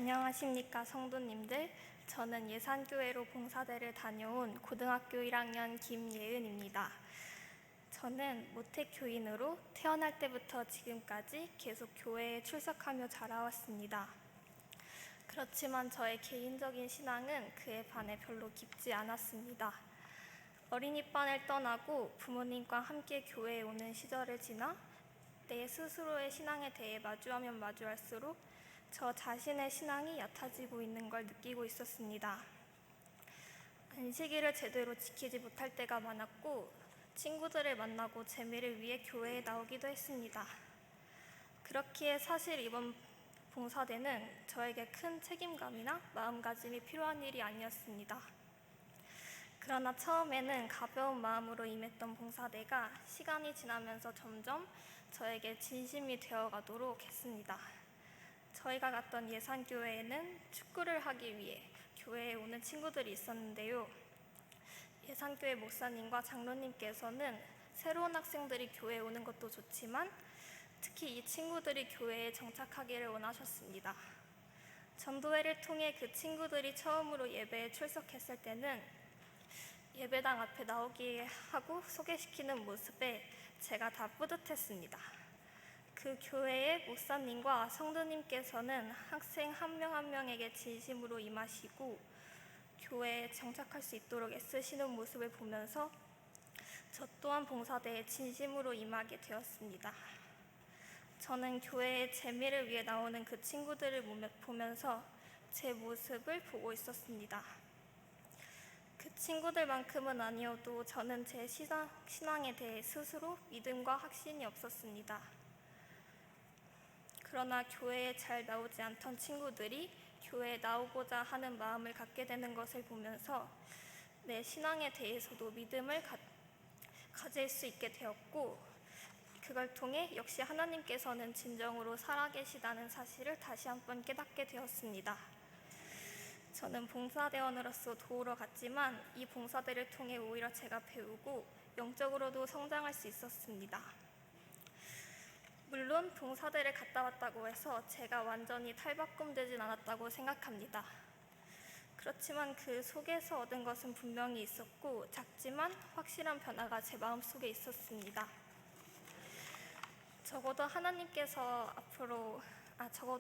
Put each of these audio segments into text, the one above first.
안녕하십니까 성도님들. 저는 예산교회로 봉사대를 다녀온 고등학교 1학년 김예은입니다. 저는 모태교인으로 태어날 때부터 지금까지 계속 교회에 출석하며 자라왔습니다. 그렇지만 저의 개인적인 신앙은 그에 반해 별로 깊지 않았습니다. 어린이반을 떠나고 부모님과 함께 교회에 오는 시절을 지나 내 스스로의 신앙에 대해 마주하면 마주할수록 저 자신의 신앙이 얕아지고 있는 걸 느끼고 있었습니다. 안식일을 제대로 지키지 못할 때가 많았고 친구들을 만나고 재미를 위해 교회에 나오기도 했습니다. 그렇기에 사실 이번 봉사대는 저에게 큰 책임감이나 마음가짐이 필요한 일이 아니었습니다. 그러나 처음에는 가벼운 마음으로 임했던 봉사대가 시간이 지나면서 점점 저에게 진심이 되어가도록 했습니다. 저희가 갔던 예산교회에는 축구를 하기 위해 교회에 오는 친구들이 있었는데요. 예산교회 목사님과 장로님께서는 새로운 학생들이 교회에 오는 것도 좋지만 특히 이 친구들이 교회에 정착하기를 원하셨습니다. 전도회를 통해 그 친구들이 처음으로 예배에 출석했을 때는 예배당 앞에 나오게 하고 소개시키는 모습에 제가 다 뿌듯했습니다. 그 교회의 목사님과 성도님께서는 학생 한 명 한 명에게 진심으로 임하시고 교회에 정착할 수 있도록 애쓰시는 모습을 보면서 저 또한 봉사대에 진심으로 임하게 되었습니다. 저는 교회의 재미를 위해 나오는 그 친구들을 보면서 제 모습을 보고 있었습니다. 그 친구들만큼은 아니어도 저는 제 신앙에 대해 스스로 믿음과 확신이 없었습니다. 그러나 교회에 잘 나오지 않던 친구들이 교회에 나오고자 하는 마음을 갖게 되는 것을 보면서 내 신앙에 대해서도 믿음을 가질 수 있게 되었고, 그걸 통해 역시 하나님께서는 진정으로 살아계시다는 사실을 다시 한번 깨닫게 되었습니다. 저는 봉사대원으로서 도우러 갔지만 이 봉사대를 통해 오히려 제가 배우고 영적으로도 성장할 수 있었습니다. 물론 봉사대를 갔다 왔다고 해서 제가 완전히 탈바꿈되진 않았다고 생각합니다. 그렇지만 그 속에서 얻은 것은 분명히 있었고 작지만 확실한 변화가 제 마음속에 있었습니다. 적어도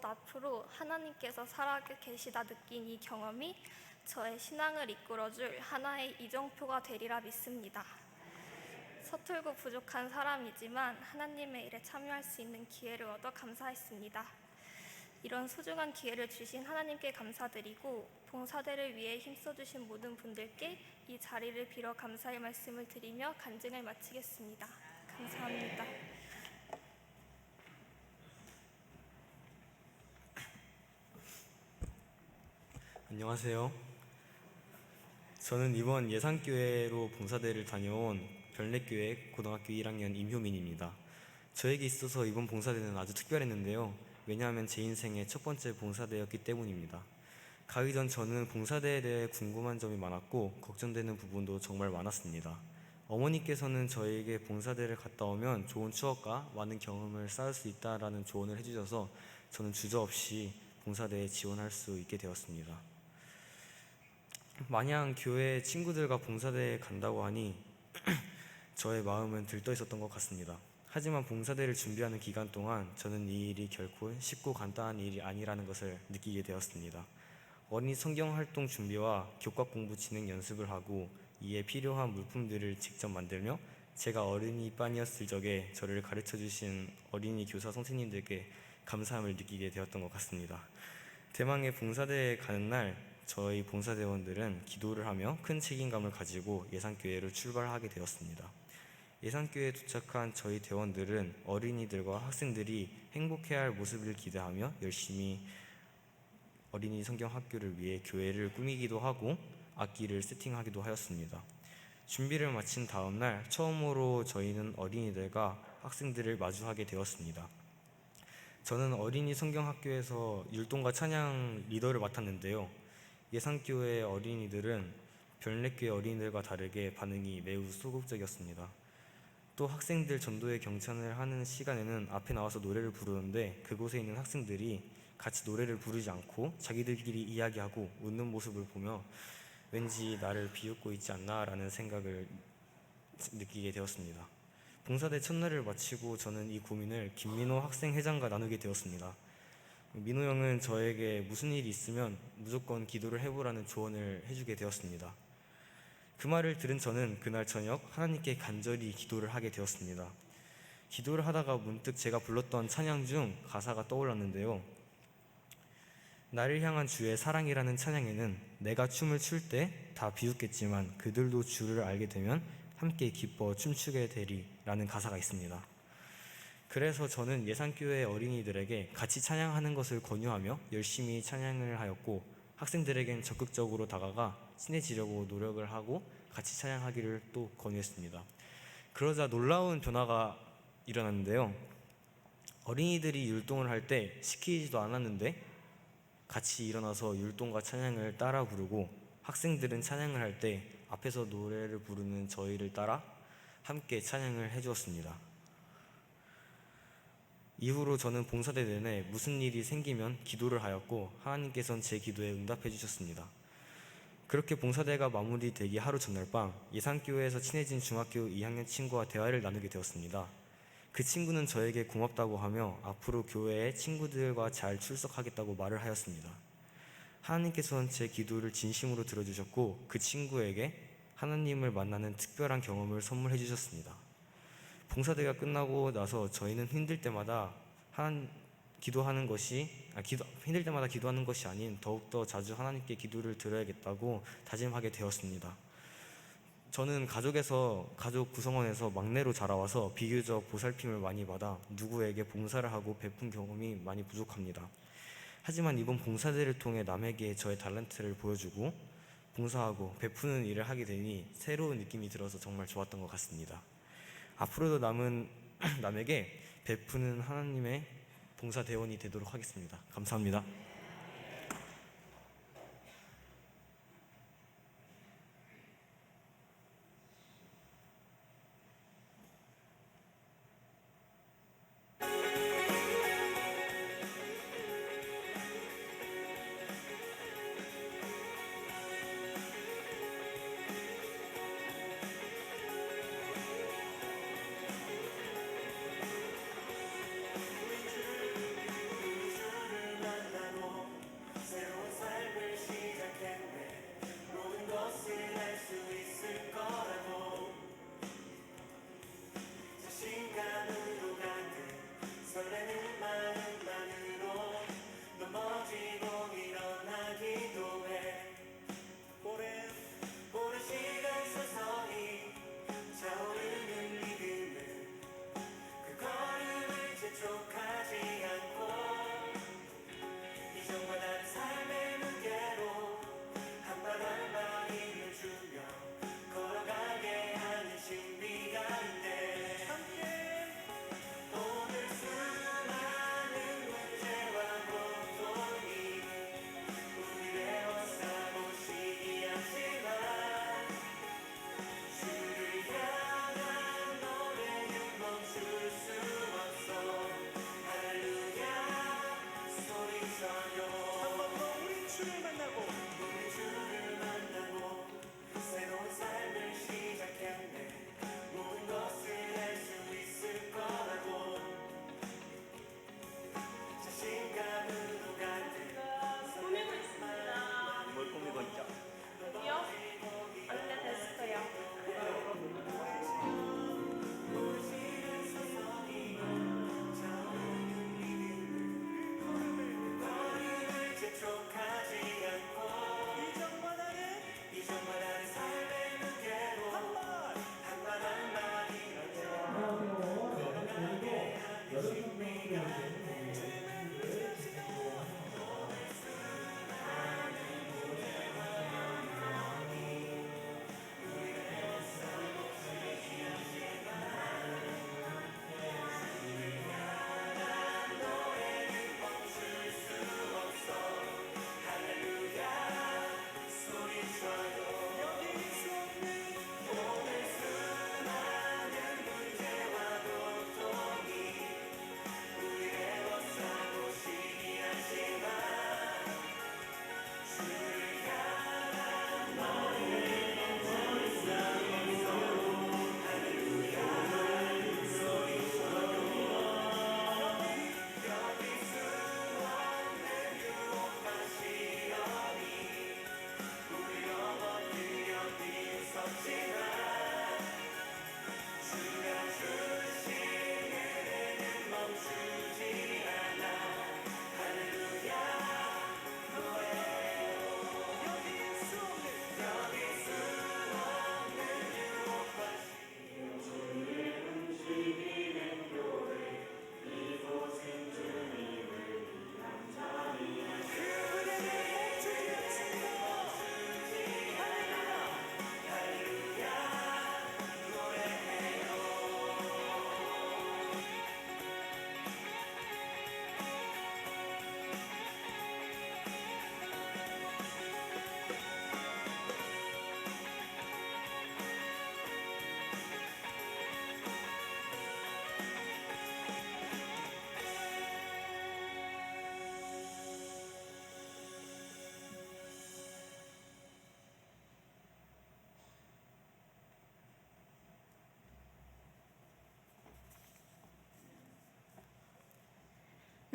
앞으로 하나님께서 살아계시다 느낀 이 경험이 저의 신앙을 이끌어줄 하나의 이정표가 되리라 믿습니다. 서툴고 부족한 사람이지만 하나님의 일에 참여할 수 있는 기회를 얻어 감사했습니다. 이런 소중한 기회를 주신 하나님께 감사드리고 봉사대를 위해 힘써주신 모든 분들께 이 자리를 빌어 감사의 말씀을 드리며 간증을 마치겠습니다. 감사합니다. 안녕하세요. 저는 이번 예산교회로 봉사대를 다녀온 별내교회 고등학교 1학년 임효민입니다. 저에게 있어서 이번 봉사대는 아주 특별했는데요. 왜냐하면 제 인생의 첫 번째 봉사대였기 때문입니다. 가기 전 저는 봉사대에 대해 궁금한 점이 많았고 걱정되는 부분도 정말 많았습니다. 어머니께서는 저에게 봉사대를 갔다 오면 좋은 추억과 많은 경험을 쌓을 수 있다라는 조언을 해주셔서 저는 주저없이 봉사대에 지원할 수 있게 되었습니다. 마냥 교회 친구들과 봉사대에 간다고 하니 저의 마음은 들떠 있었던 것 같습니다. 하지만 봉사대를 준비하는 기간 동안 저는 이 일이 결코 쉽고 간단한 일이 아니라는 것을 느끼게 되었습니다. 어린이 성경활동 준비와 교과 공부 진행 연습을 하고 이에 필요한 물품들을 직접 만들며 제가 어린이반이었을 적에 저를 가르쳐주신 어린이 교사 선생님들께 감사함을 느끼게 되었던 것 같습니다. 대망의 봉사대에 가는 날 저희 봉사대원들은 기도를 하며 큰 책임감을 가지고 예산교회로 출발하게 되었습니다. 예산교회에 도착한 저희 대원들은 어린이들과 학생들이 행복해야 할 모습을 기대하며 열심히 어린이 성경학교를 위해 교회를 꾸미기도 하고 악기를 세팅하기도 하였습니다. 준비를 마친 다음 날 처음으로 저희는 어린이들과 학생들을 마주하게 되었습니다. 저는 어린이 성경학교에서 율동과 찬양 리더를 맡았는데요. 예산교회 어린이들은 별내교회 어린이들과 다르게 반응이 매우 소극적이었습니다. 또 학생들 전도회 경찬을 하는 시간에는 앞에 나와서 노래를 부르는데 그곳에 있는 학생들이 같이 노래를 부르지 않고 자기들끼리 이야기하고 웃는 모습을 보며 왠지 나를 비웃고 있지 않나라는 생각을 느끼게 되었습니다. 봉사대 첫날을 마치고 저는 이 고민을 김민호 학생회장과 나누게 되었습니다. 민호 형은 저에게 무슨 일이 있으면 무조건 기도를 해보라는 조언을 해주게 되었습니다. 그 말을 들은 저는 그날 저녁 하나님께 간절히 기도를 하게 되었습니다. 기도를 하다가 문득 제가 불렀던 찬양 중 가사가 떠올랐는데요. 나를 향한 주의 사랑이라는 찬양에는 내가 춤을 출 때 다 비웃겠지만 그들도 주를 알게 되면 함께 기뻐 춤추게 되리라는 가사가 있습니다. 그래서 저는 예산교회 어린이들에게 같이 찬양하는 것을 권유하며 열심히 찬양을 하였고 학생들에겐 적극적으로 다가가 친해지려고 노력을 하고 같이 찬양하기를 또 권유했습니다. 그러자 놀라운 변화가 일어났는데요. 어린이들이 율동을 할 때 시키지도 않았는데 같이 일어나서 율동과 찬양을 따라 부르고 학생들은 찬양을 할 때 앞에서 노래를 부르는 저희를 따라 함께 찬양을 해주었습니다. 이후로 저는 봉사대 내내 무슨 일이 생기면 기도를 하였고 하나님께서는 제 기도에 응답해 주셨습니다. 그렇게 봉사대가 마무리되기 하루 전날 밤 예산교회에서 친해진 중학교 2학년 친구와 대화를 나누게 되었습니다. 그 친구는 저에게 고맙다고 하며 앞으로 교회에 친구들과 잘 출석하겠다고 말을 하였습니다. 하나님께서는 제 기도를 진심으로 들어주셨고 그 친구에게 하나님을 만나는 특별한 경험을 선물해 주셨습니다. 봉사대가 끝나고 나서 저희는 힘들 때마다 기도하는 것이 아닌 더욱더 자주 하나님께 기도를 드려야겠다고 다짐하게 되었습니다. 저는 가족 구성원에서 막내로 자라와서 비교적 보살핌을 많이 받아 누구에게 봉사를 하고 베푼 경험이 많이 부족합니다. 하지만 이번 봉사대를 통해 남에게 저의 달란트를 보여주고 봉사하고 베푸는 일을 하게 되니 새로운 느낌이 들어서 정말 좋았던 것 같습니다. 앞으로도 남에게 베푸는 하나님의 봉사대원이 되도록 하겠습니다. 감사합니다.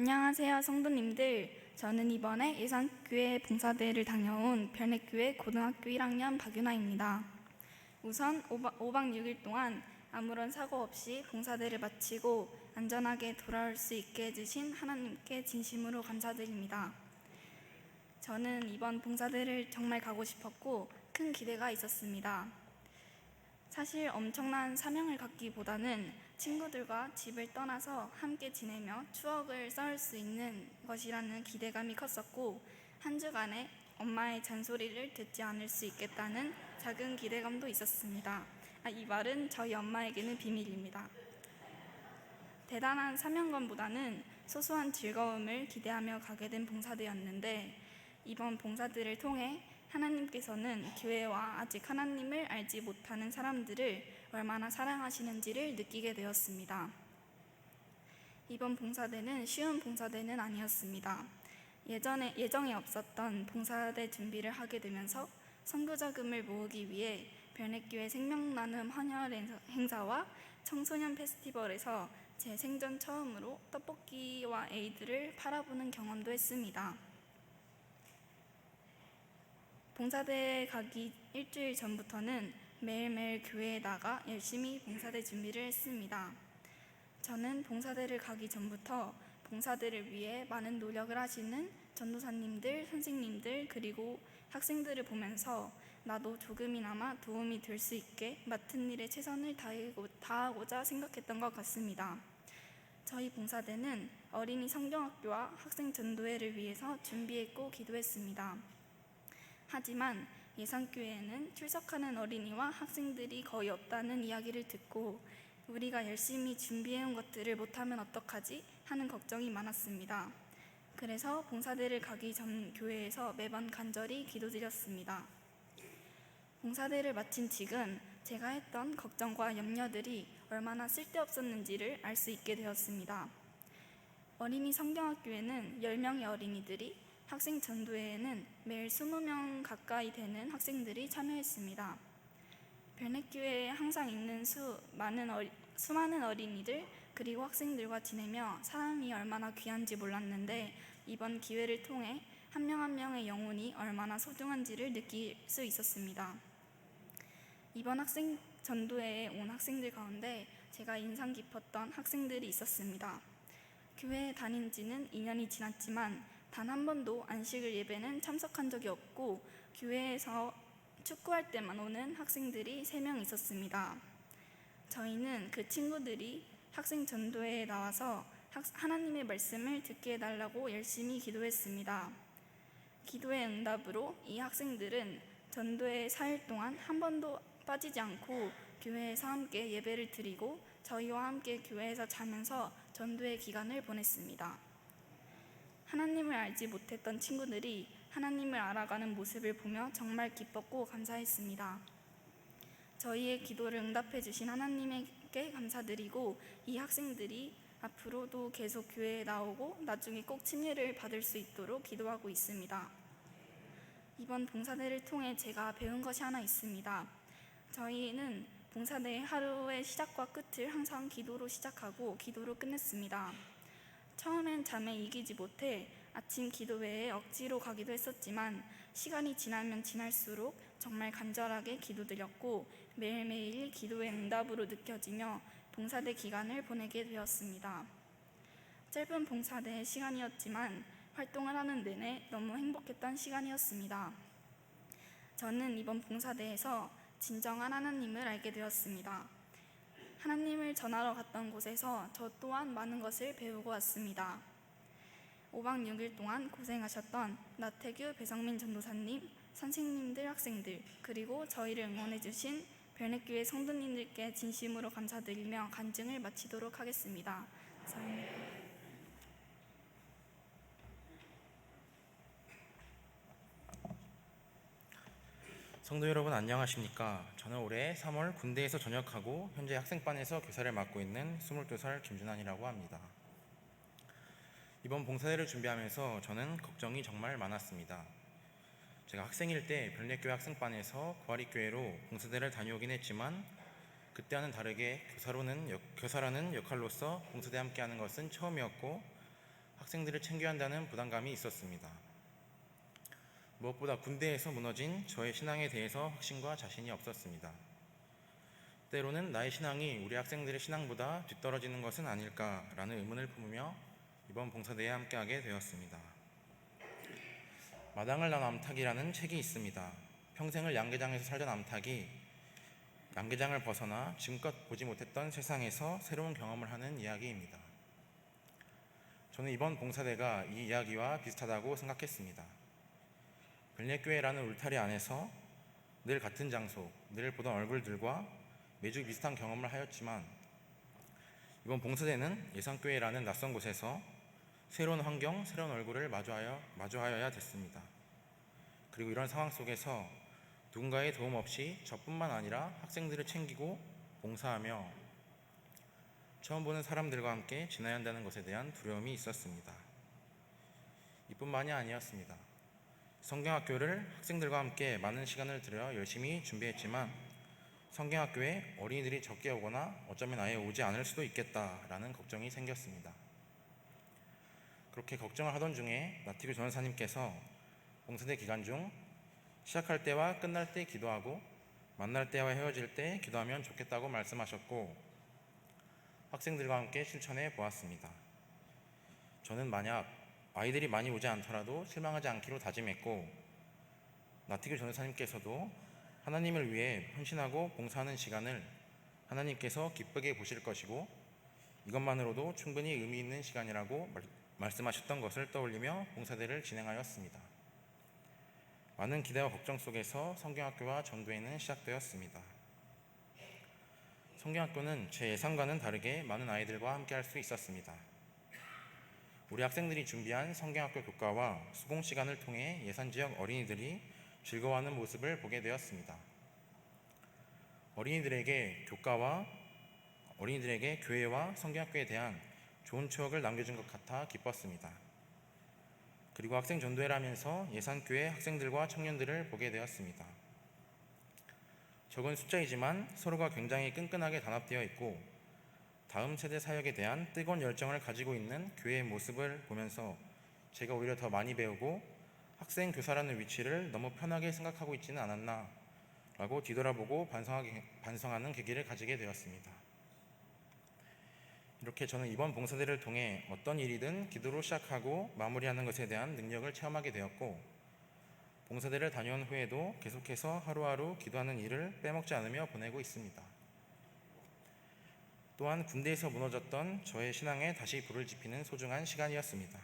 안녕하세요, 성도님들. 저는 이번에 예산교회 봉사대회를 다녀온 별내교회 고등학교 1학년 박윤아입니다. 우선 5박 6일 동안 아무런 사고 없이 봉사대를 마치고 안전하게 돌아올 수 있게 해주신 하나님께 진심으로 감사드립니다. 저는 이번 봉사대를 정말 가고 싶었고 큰 기대가 있었습니다. 사실 엄청난 사명을 갖기보다는 친구들과 집을 떠나서 함께 지내며 추억을 쌓을 수 있는 것이라는 기대감이 컸었고, 한 주간에 엄마의 잔소리를 듣지 않을 수 있겠다는 작은 기대감도 있었습니다. 이 말은 저희 엄마에게는 비밀입니다. 대단한 사명감보다는 소소한 즐거움을 기대하며 가게 된 봉사대였는데, 이번 봉사들을 통해 하나님께서는 교회와 아직 하나님을 알지 못하는 사람들을 얼마나 사랑하시는지를 느끼게 되었습니다. 이번 봉사대는 쉬운 봉사대는 아니었습니다. 예정에 없었던 봉사대 준비를 하게 되면서 선교자금을 모으기 위해 별내교회 생명나눔 헌혈 행사와 청소년 페스티벌에서 제 생전 처음으로 떡볶이와 에이드를 팔아보는 경험도 했습니다. 봉사대에 가기 일주일 전부터는 매일매일 교회에 나가 열심히 봉사대 준비를 했습니다. 저는 봉사대를 가기 전부터 봉사대를 위해 많은 노력을 하시는 전도사님들, 선생님들, 그리고 학생들을 보면서 나도 조금이나마 도움이 될 수 있게 맡은 일에 최선을 다하고자 생각했던 것 같습니다. 저희 봉사대는 어린이 성경학교와 학생 전도회를 위해서 준비했고 기도했습니다. 하지만 예산교회에는 출석하는 어린이와 학생들이 거의 없다는 이야기를 듣고 우리가 열심히 준비해온 것들을 못하면 어떡하지? 하는 걱정이 많았습니다. 그래서 봉사대를 가기 전 교회에서 매번 간절히 기도드렸습니다. 봉사대를 마친 지금 제가 했던 걱정과 염려들이 얼마나 쓸데없었는지를 알 수 있게 되었습니다. 어린이 성경학교에는 10명의 어린이들이, 학생 전도회에는 매일 20명 가까이 되는 학생들이 참여했습니다. 별내교회에 항상 있는 수많은 어린이들 그리고 학생들과 지내며 사람이 얼마나 귀한지 몰랐는데, 이번 기회를 통해 한 명 한 명의 영혼이 얼마나 소중한지를 느낄 수 있었습니다. 이번 학생 전도회에 온 학생들 가운데 제가 인상 깊었던 학생들이 있었습니다. 교회에 다닌 지는 2년이 지났지만 단 한 번도 안식일 예배는 참석한 적이 없고 교회에서 축구할 때만 오는 학생들이 3명 있었습니다. 저희는 그 친구들이 학생 전도회에 나와서 하나님의 말씀을 듣게 해달라고 열심히 기도했습니다. 기도의 응답으로 이 학생들은 전도회 4일 동안 한 번도 빠지지 않고 교회에서 함께 예배를 드리고 저희와 함께 교회에서 자면서 전도회 기간을 보냈습니다. 하나님을 알지 못했던 친구들이 하나님을 알아가는 모습을 보며 정말 기뻤고 감사했습니다. 저희의 기도를 응답해 주신 하나님께 감사드리고, 이 학생들이 앞으로도 계속 교회에 나오고 나중에 꼭 침례를 받을 수 있도록 기도하고 있습니다. 이번 봉사대를 통해 제가 배운 것이 하나 있습니다. 저희는 봉사대의 하루의 시작과 끝을 항상 기도로 시작하고 기도로 끝냈습니다. 처음엔 잠에 이기지 못해 아침 기도회에 억지로 가기도 했었지만 시간이 지나면 지날수록 정말 간절하게 기도드렸고 매일매일 기도의 응답으로 느껴지며 봉사대 기간을 보내게 되었습니다. 짧은 봉사대의 시간이었지만 활동을 하는 내내 너무 행복했던 시간이었습니다. 저는 이번 봉사대에서 진정한 하나님을 알게 되었습니다. 하나님을 전하러 갔던 곳에서 저 또한 많은 것을 배우고 왔습니다. 5박 6일 동안 고생하셨던 나태규, 배성민 전도사님, 선생님들, 학생들, 그리고 저희를 응원해주신 별내교회 성도님들께 진심으로 감사드리며 간증을 마치도록 하겠습니다. 감사합니다. 성도 여러분 안녕하십니까? 저는 올해 3월 군대에서 전역하고 현재 학생반에서 교사를 맡고 있는 22살 김준환이라고 합니다. 이번 봉사대를 준비하면서 저는 걱정이 정말 많았습니다. 제가 학생일 때 별내교회 학생반에서 구아리교회로 봉사대를 다녀오긴 했지만 그때와는 다르게 교사라는 역할로서 봉사대에 함께하는 것은 처음이었고 학생들을 챙겨야 한다는 부담감이 있었습니다. 무엇보다 군대에서 무너진 저의 신앙에 대해서 확신과 자신이 없었습니다. 때로는 나의 신앙이 우리 학생들의 신앙보다 뒤떨어지는 것은 아닐까라는 의문을 품으며 이번 봉사대에 함께하게 되었습니다. 마당을 난 암탉이라는 책이 있습니다. 평생을 양계장에서 살던 암탉이 양계장을 벗어나 지금껏 보지 못했던 세상에서 새로운 경험을 하는 이야기입니다. 저는 이번 봉사대가 이 이야기와 비슷하다고 생각했습니다. 별내교회라는 울타리 안에서 늘 같은 장소, 늘 보던 얼굴들과 매주 비슷한 경험을 하였지만 이번 봉사대는 예산교회라는 낯선 곳에서 새로운 환경, 새로운 얼굴을 마주하여야 됐습니다. 그리고 이런 상황 속에서 누군가의 도움 없이 저뿐만 아니라 학생들을 챙기고 봉사하며 처음 보는 사람들과 함께 지나야 한다는 것에 대한 두려움이 있었습니다. 이뿐만이 아니었습니다. 성경학교를 학생들과 함께 많은 시간을 들여 열심히 준비했지만 성경학교에 어린이들이 적게 오거나 어쩌면 아예 오지 않을 수도 있겠다라는 걱정이 생겼습니다. 그렇게 걱정을 하던 중에 나티교 전사님께서 봉사대 기간 중 시작할 때와 끝날 때 기도하고 만날 때와 헤어질 때 기도하면 좋겠다고 말씀하셨고 학생들과 함께 실천해 보았습니다. 저는 만약 아이들이 많이 오지 않더라도 실망하지 않기로 다짐했고 나티교 전사님께서도 하나님을 위해 헌신하고 봉사하는 시간을 하나님께서 기쁘게 보실 것이고 이것만으로도 충분히 의미 있는 시간이라고 말씀하셨던 것을 떠올리며 봉사대를 진행하였습니다. 많은 기대와 걱정 속에서 성경학교와 전도회는 시작되었습니다. 성경학교는 제 예상과는 다르게 많은 아이들과 함께 할 수 있었습니다. 우리 학생들이 준비한 성경학교 교과와 수공 시간을 통해 예산지역 어린이들이 즐거워하는 모습을 보게 되었습니다. 어린이들에게 교회와 성경학교에 대한 좋은 추억을 남겨준 것 같아 기뻤습니다. 그리고 학생 전도회를 하면서 예산교회 학생들과 청년들을 보게 되었습니다. 적은 숫자이지만 서로가 굉장히 끈끈하게 단합되어 있고 다음 세대 사역에 대한 뜨거운 열정을 가지고 있는 교회의 모습을 보면서 제가 오히려 더 많이 배우고 학생 교사라는 위치를 너무 편하게 생각하고 있지는 않았나 라고 뒤돌아보고 반성하는 계기를 가지게 되었습니다. 이렇게 저는 이번 봉사대를 통해 어떤 일이든 기도로 시작하고 마무리하는 것에 대한 능력을 체험하게 되었고 봉사대를 다녀온 후에도 계속해서 하루하루 기도하는 일을 빼먹지 않으며 보내고 있습니다. 또한 군대에서 무너졌던 저의 신앙에 다시 불을 지피는 소중한 시간이었습니다.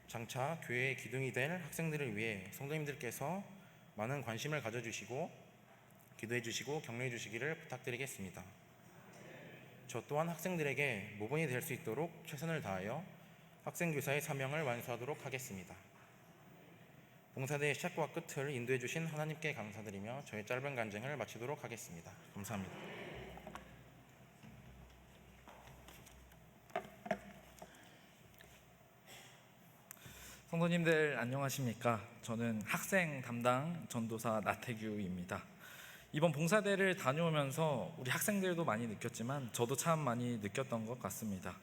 장차 교회의 기둥이 될 학생들을 위해 성도님들께서 많은 관심을 가져주시고 기도해 주시고 격려해 주시기를 부탁드리겠습니다. 저 또한 학생들에게 모범이 될 수 있도록 최선을 다하여 학생교사의 사명을 완수하도록 하겠습니다. 봉사대의 시작과 끝을 인도해 주신 하나님께 감사드리며 저의 짧은 간증을 마치도록 하겠습니다. 감사합니다. 성도님들 안녕하십니까? 저는 학생 담당 전도사 나태규입니다. 이번 봉사대를 다녀오면서 우리 학생들도 많이 느꼈지만 저도 참 많이 느꼈던 것 같습니다.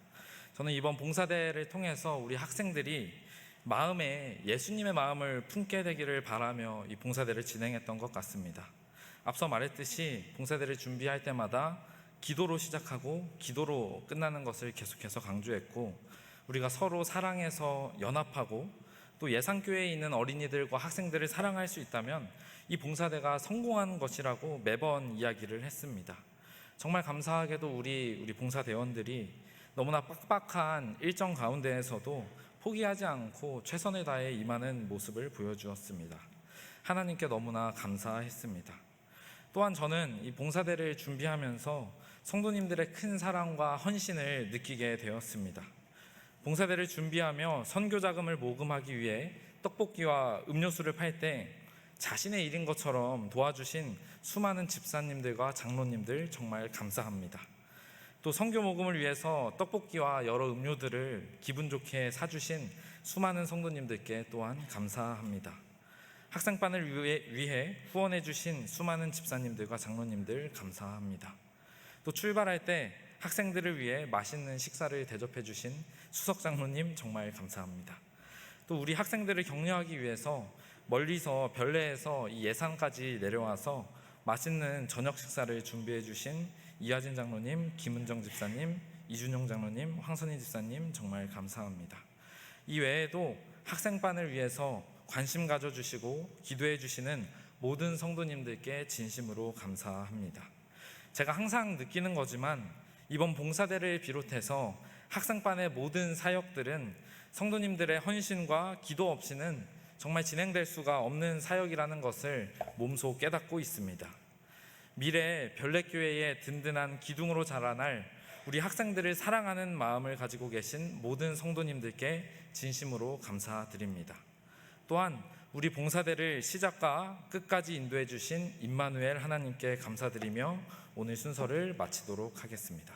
저는 이번 봉사대를 통해서 우리 학생들이 마음에 예수님의 마음을 품게 되기를 바라며 이 봉사대를 진행했던 것 같습니다. 앞서 말했듯이 봉사대를 준비할 때마다 기도로 시작하고 기도로 끝나는 것을 계속해서 강조했고 우리가 서로 사랑해서 연합하고 또 예산교회에 있는 어린이들과 학생들을 사랑할 수 있다면 이 봉사대가 성공한 것이라고 매번 이야기를 했습니다. 정말 감사하게도 우리 봉사대원들이 너무나 빡빡한 일정 가운데에서도 포기하지 않고 최선을 다해 임하는 모습을 보여주었습니다. 하나님께 너무나 감사했습니다. 또한 저는 이 봉사대를 준비하면서 성도님들의 큰 사랑과 헌신을 느끼게 되었습니다. 봉사대를 준비하며 선교 자금을 모금하기 위해 떡볶이와 음료수를 팔 때 자신의 일인 것처럼 도와주신 수많은 집사님들과 장로님들 정말 감사합니다. 또 선교 모금을 위해서 떡볶이와 여러 음료들을 기분 좋게 사주신 수많은 성도님들께 또한 감사합니다. 학생반을 위해 후원해 주신 수많은 집사님들과 장로님들 감사합니다. 또 출발할 때 학생들을 위해 맛있는 식사를 대접해 주신 수석 장로님 정말 감사합니다. 또 우리 학생들을 격려하기 위해서 멀리서 별내에서 이 예산까지 내려와서 맛있는 저녁 식사를 준비해 주신 이하진 장로님, 김은정 집사님, 이준용 장로님, 황선희 집사님 정말 감사합니다. 이 외에도 학생반을 위해서 관심 가져주시고 기도해 주시는 모든 성도님들께 진심으로 감사합니다. 제가 항상 느끼는 거지만 이번 봉사대를 비롯해서 학생반의 모든 사역들은 성도님들의 헌신과 기도 없이는 정말 진행될 수가 없는 사역이라는 것을 몸소 깨닫고 있습니다. 미래 별내교회의 든든한 기둥으로 자라날 우리 학생들을 사랑하는 마음을 가지고 계신 모든 성도님들께 진심으로 감사드립니다. 또한 우리 봉사대를 시작과 끝까지 인도해 주신 임마누엘 하나님께 감사드리며 오늘 순서를 마치도록 하겠습니다.